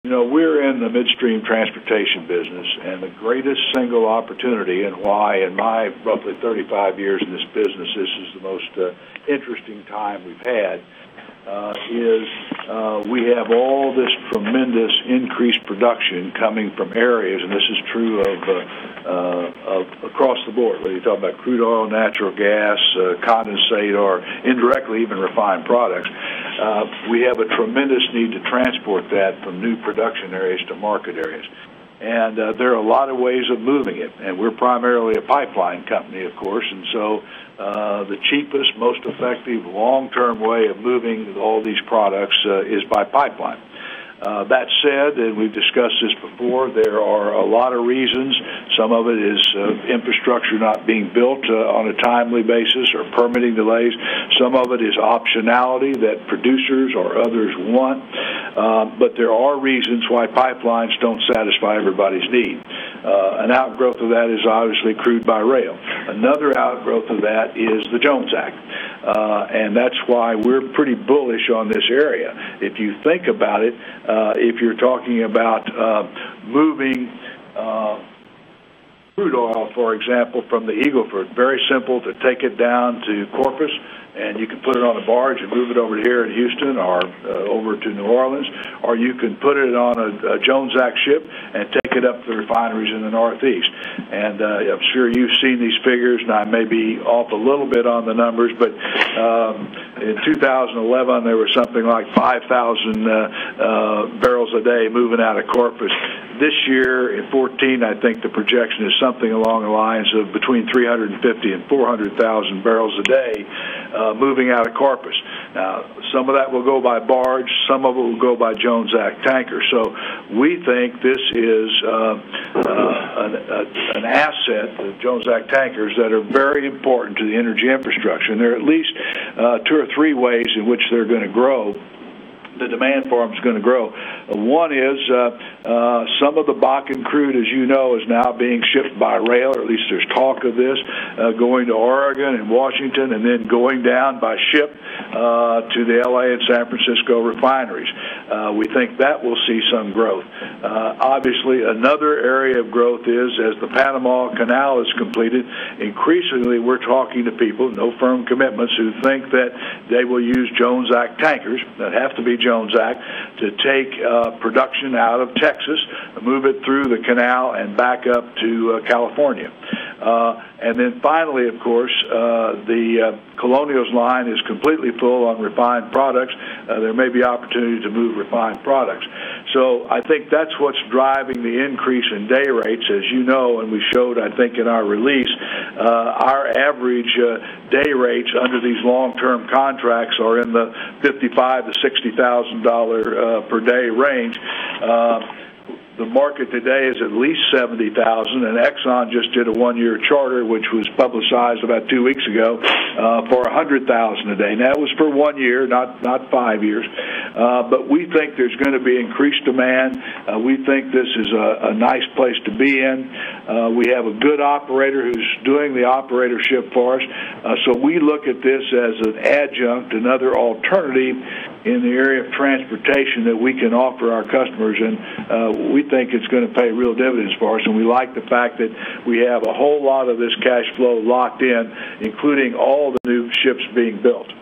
You know, we're in the midstream transportation business, and the greatest single opportunity, and why in my roughly 35 years in this business, this is the most interesting time we've had, is we have all this tremendous increased production coming from areas, and this is true of across the board, whether you talk about crude oil, natural gas, condensate, or indirectly even refined products. We have a tremendous need to transport that from new production areas to market areas. And there are a lot of ways of moving it, and we're primarily a pipeline company, of course, and so the cheapest, most effective, long-term way of moving all these products is by pipeline. That said, and we've discussed this before, there are a lot of reasons. Some of it is infrastructure not being built on a timely basis or permitting delays. Some of it is optionality that producers or others want. But there are reasons why pipelines don't satisfy everybody's need. An outgrowth of that is obviously crude by rail. Another outgrowth of that is the Jones Act. And that's why we're pretty bullish on this area. If you think about it, if you're talking about moving crude oil, for example, from the Eagle Ford, very simple to take it down to Corpus, and you can put it on a barge and move it over here in Houston or over to New Orleans, or you can put it on a Jones Act ship and take it up to the refineries in the Northeast. And I'm sure you've seen these figures, and I may be off a little bit on the numbers, but in 2011 there was something like 5,000 barrels a day moving out of Corpus. This year, in 2014, I think the projection is something along the lines of between 350 and 400,000 barrels a day moving out of Corpus. Now, some of that will go by barge, some of it will go by Jones Act tanker. So we think this is an asset, the Jones Act tankers, that are very important to the energy infrastructure. And there are at least 2 or 3 ways in which they're going to grow. The demand for them is going to grow. One is some of the Bakken crude, as you know, is now being shipped by rail, or at least there's talk of this, going to Oregon and Washington and then going down by ship to the L.A. and San Francisco refineries. We think that will see some growth. Obviously, another area of growth is as the Panama Canal is completed, increasingly we're talking to people, no firm commitments, who think that they will use Jones Act tankers that have to be Jones Act to take production out of Texas, move it through the canal and back up to California. And then finally, of course, the Colonial's line is completely full on refined products. There may be opportunity to move refined products. So I think that's what's driving the increase in day rates. As you know, and we showed, I think, in our release, our average day rates under these long-term contracts are in the $55,000 to $60,000 per day range. The market today is at least $70,000, and Exxon just did a 1-year charter, which was publicized about 2 weeks ago, for $100,000 a day. Now, that was for 1 year, not 5 years. But we think there's going to be increased demand. We think this is a nice place to be in. We have a good operator who's doing the operatorship for us. So we look at this as an adjunct, another alternative in the area of transportation that we can offer our customers, and we think it's going to pay real dividends for us, and we like the fact that we have a whole lot of this cash flow locked in, including all the new ships being built.